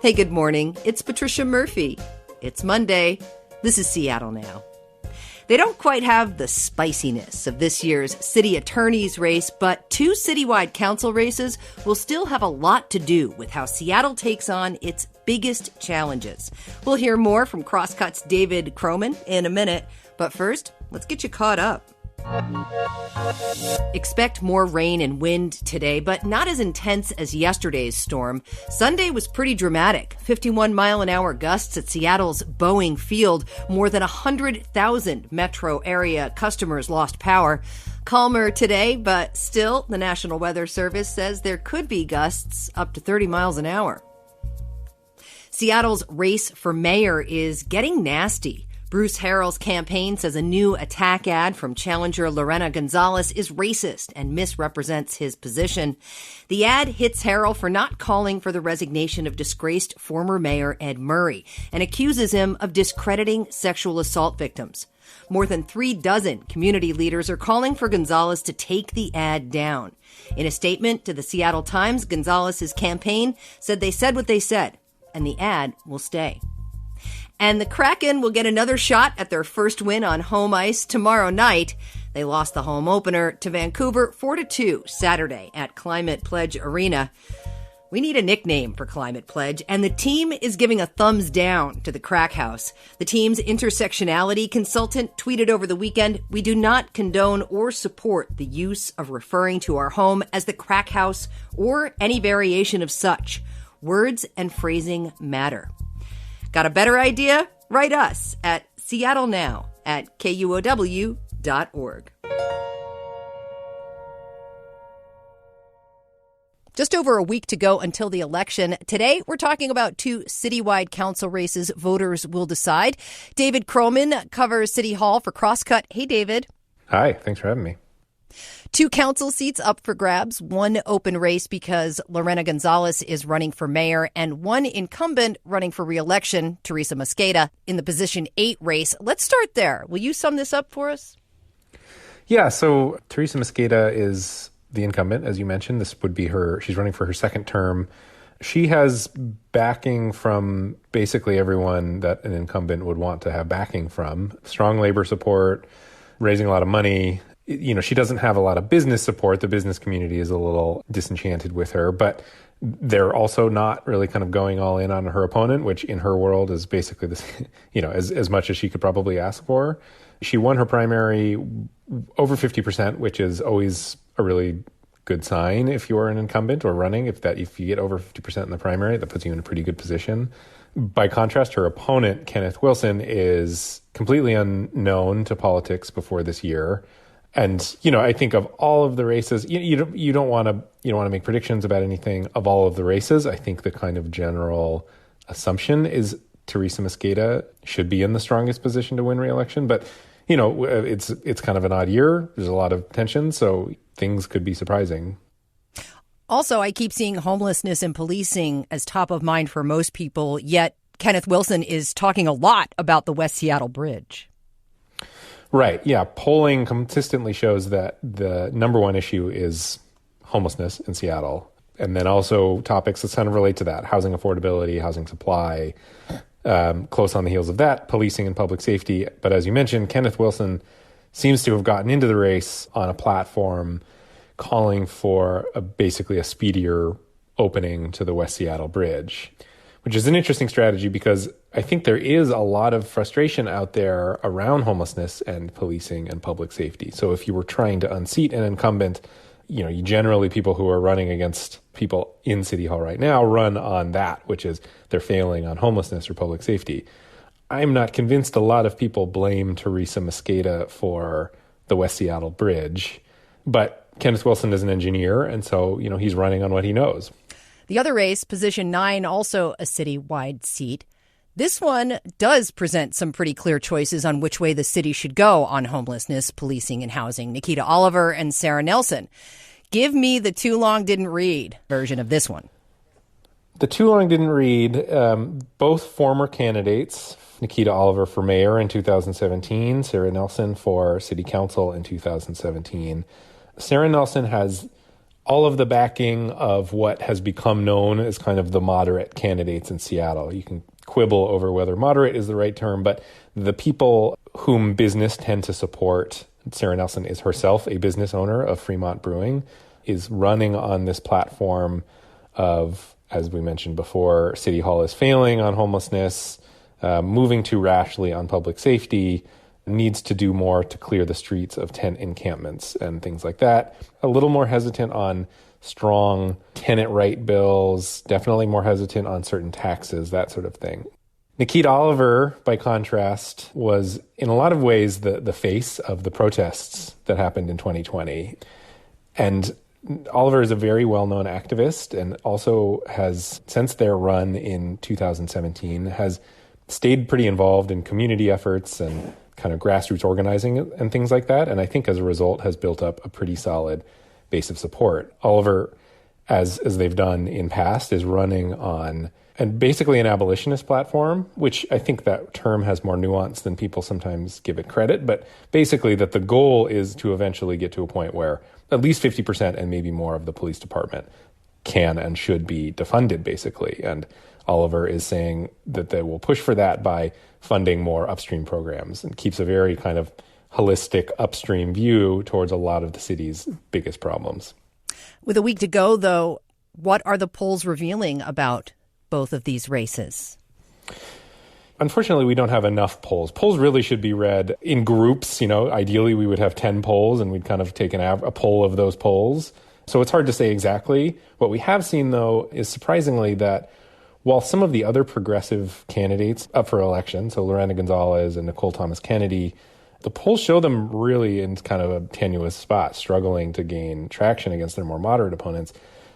Hey, good morning. It's Patricia Murphy. It's Monday. This is Seattle Now. They don't quite have the spiciness of this year's city attorney's race, but two citywide council races will still have a lot to do with how Seattle takes on its biggest challenges. We'll hear more from Crosscut's David Kroman in a minute, but first, let's get you caught up. Expect more rain and wind today, but not as intense as yesterday's storm. Sunday was pretty dramatic. 51-mile-an-hour gusts at Seattle's Boeing Field. More than 100,000 metro area customers lost power. Calmer today, but still, the National Weather Service says there could be gusts up to 30 miles an hour. Seattle's race for mayor is getting nasty. Bruce Harrell's campaign says a new attack ad from challenger Lorena Gonzalez is racist and misrepresents his position. The ad hits Harrell for not calling for the resignation of disgraced former mayor Ed Murray and accuses him of discrediting sexual assault victims. More than 36 community leaders are calling for Gonzalez to take the ad down. In a statement to the Seattle Times, Gonzalez's campaign said they said what they said, and the ad will stay. And the Kraken will get another shot at their first win on home ice tomorrow night. They lost the home opener to Vancouver 4-2 Saturday at Climate Pledge Arena. We need a nickname for Climate Pledge, and the team is giving a thumbs down to the Crack House. The team's intersectionality consultant tweeted over the weekend, "We do not condone or support the use of referring to our home as the Crack House or any variation of such. Words and phrasing matter." Got a better idea? Write us at seattlenow@KUOW.org. Just over a week to go until the election. Today, we're talking about two citywide council races voters will decide. David Kroman covers City Hall for Crosscut. Hey, David. Hi, thanks for having me. Two council seats up for grabs, one open race because Lorena Gonzalez is running for mayor, and one incumbent running for re-election, Teresa Mosqueda, in the position 8 race. Let's start there. Will you sum this up for us? Yeah, so Teresa Mosqueda is the incumbent, as you mentioned. This would be she's running for her second term. She has backing from basically everyone that an incumbent would want to have backing from. Strong labor support, raising a lot of money. She doesn't have a lot of business support. The business community is a little disenchanted with her, but they're also not really kind of going all in on her opponent, which in her world is basically this, as much as she could probably ask for. She won her primary over 50%, which is always a really good sign if you're an incumbent or running. If you get over 50% in the primary, that puts you in a pretty good position. By contrast, her opponent, Kenneth Wilson, is completely unknown to politics before this year. And, I think of all of the races, you don't want to make predictions about anything of all of the races. I think the kind of general assumption is Teresa Mosqueda should be in the strongest position to win re-election. But, it's kind of an odd year. There's a lot of tension, so things could be surprising. Also, I keep seeing homelessness and policing as top of mind for most people, yet Kenneth Wilson is talking a lot about the West Seattle Bridge. Right. Yeah. Polling consistently shows that the number one issue is homelessness in Seattle. And then also topics that kind of relate to that: housing affordability, housing supply, close on the heels of that, policing and public safety. But as you mentioned, Kenneth Wilson seems to have gotten into the race on a platform calling for basically a speedier opening to the West Seattle Bridge, which is an interesting strategy because I think there is a lot of frustration out there around homelessness and policing and public safety. So if you were trying to unseat an incumbent, you generally, people who are running against people in City Hall right now run on that, which is they're failing on homelessness or public safety. I'm not convinced a lot of people blame Teresa Mosqueda for the West Seattle Bridge, but Kenneth Wilson is an engineer, and so, he's running on what he knows. The other race, position 9, also a citywide seat. This one does present some pretty clear choices on which way the city should go on homelessness, policing, and housing. Nikita Oliver and Sarah Nelson. Give me the too long didn't read version of this one. The too long didn't read, both former candidates, Nikita Oliver for mayor in 2017, Sarah Nelson for city council in 2017. Sarah Nelson has all of the backing of what has become known as kind of the moderate candidates in Seattle. You can quibble over whether moderate is the right term, but the people whom business tend to support, Sarah Nelson is herself a business owner of Fremont Brewing, is running on this platform of, as we mentioned before, City Hall is failing on homelessness, moving too rashly on public safety, needs to do more to clear the streets of tent encampments and things like that. A little more hesitant on strong tenant right bills, definitely more hesitant on certain taxes, that sort of thing. Nikita Oliver, by contrast, was in a lot of ways the face of the protests that happened in 2020. And Oliver is a very well-known activist and also has, since their run in 2017, has stayed pretty involved in community efforts and kind of grassroots organizing and things like that. And I think as a result has built up a pretty solid base of support. Oliver, as they've done in past, is running on and basically an abolitionist platform, which I think that term has more nuance than people sometimes give it credit. But basically that the goal is to eventually get to a point where at least 50% and maybe more of the police department can and should be defunded, basically. And Oliver is saying that they will push for that by funding more upstream programs and keeps a very kind of holistic upstream view towards a lot of the city's biggest problems. With a week to go, though, what are the polls revealing about both of these races? Unfortunately, we don't have enough polls. Polls really should be read in groups. Ideally, we would have 10 polls and we'd kind of take a poll of those polls. So it's hard to say exactly. What we have seen, though, is surprisingly that while some of the other progressive candidates up for election, so Lorena Gonzalez and Nicole Thomas Kennedy, the polls show them really in kind of a tenuous spot, struggling to gain traction against their more moderate opponents.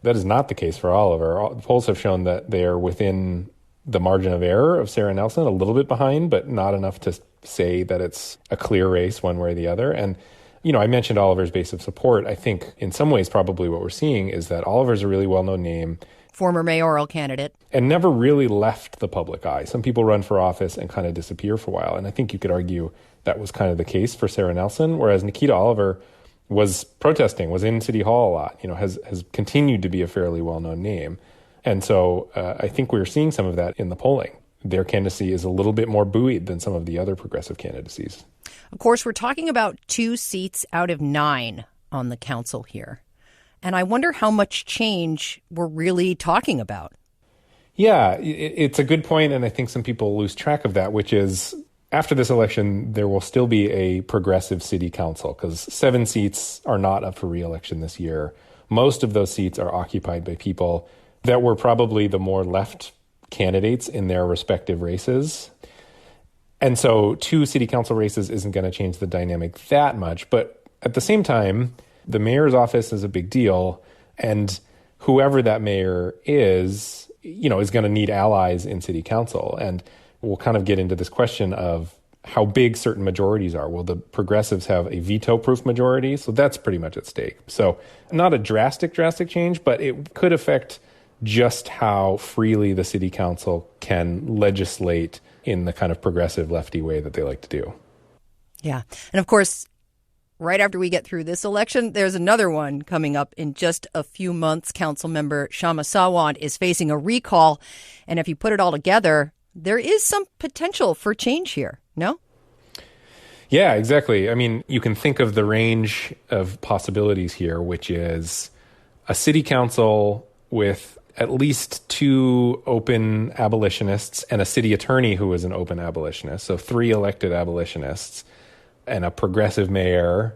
That is not the case for Oliver. The polls have shown that they are within the margin of error of Sarah Nelson, a little bit behind, but not enough to say that it's a clear race one way or the other. And, I mentioned Oliver's base of support. I think in some ways probably what we're seeing is that Oliver's a really well-known name. Former mayoral candidate. And never really left the public eye. Some people run for office and kind of disappear for a while. And I think you could argue that was kind of the case for Sarah Nelson, whereas Nikita Oliver was protesting, was in City Hall a lot, has continued to be a fairly well-known name. And so I think we're seeing some of that in the polling. Their candidacy is a little bit more buoyed than some of the other progressive candidacies. Of course, we're talking about 2 seats out of 9 on the council here. And I wonder how much change we're really talking about. Yeah, it's a good point, and I think some people lose track of that, which is after this election, there will still be a progressive city council because 7 seats are not up for re-election this year. Most of those seats are occupied by people that were probably the more left candidates in their respective races. And so 2 city council races isn't going to change the dynamic that much. But at the same time, the mayor's office is a big deal. And whoever that mayor is going to need allies in city council. And we'll kind of get into this question of how big certain majorities are. Will the progressives have a veto-proof majority? So that's pretty much at stake. So not a drastic change, but it could affect just how freely the city council can legislate in the kind of progressive lefty way that they like to do. Yeah. And of course, right after we get through this election, there's another one coming up in just a few months. Council member Shama Sawant is facing a recall. And if you put it all together, there is some potential for change here, no? Yeah, exactly. I mean, you can think of the range of possibilities here, which is a city council with at least 2 open abolitionists and a city attorney who is an open abolitionist. So 3 elected abolitionists and a progressive mayor.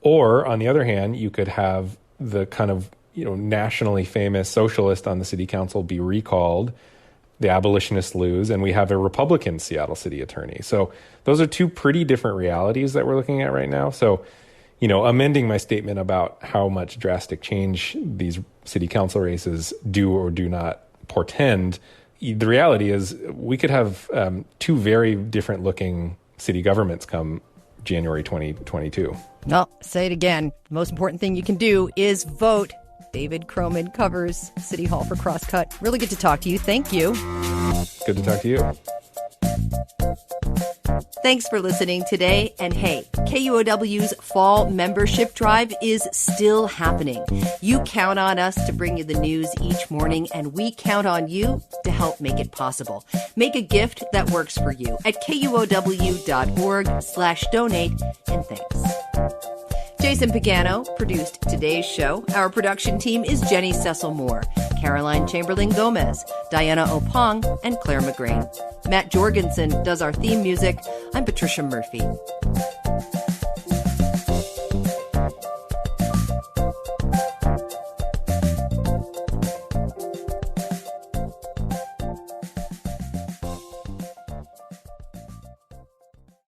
Or on the other hand, you could have the kind of, nationally famous socialist on the city council be recalled, the abolitionists lose, and we have a Republican Seattle city attorney. So those are 2 pretty different realities that we're looking at right now. So, amending my statement about how much drastic change these city council races do or do not portend, the reality is we could have 2 very different looking city governments come January 2022. No, say it again. The most important thing you can do is vote. David Kroman covers City Hall for Crosscut. Really good to talk to you. Thank you. Good to talk to you. Thanks for listening today. And hey, KUOW's fall membership drive is still happening. You count on us to bring you the news each morning, and we count on you to help make it possible. Make a gift that works for you at KUOW.org/donate, and thanks. Jason Pagano produced today's show. Our production team is Jenny Cecil Moore, Caroline Chamberlain Gomez, Diana Opong, and Clare McGrane. Matt Jorgensen does our theme music. I'm Patricia Murphy.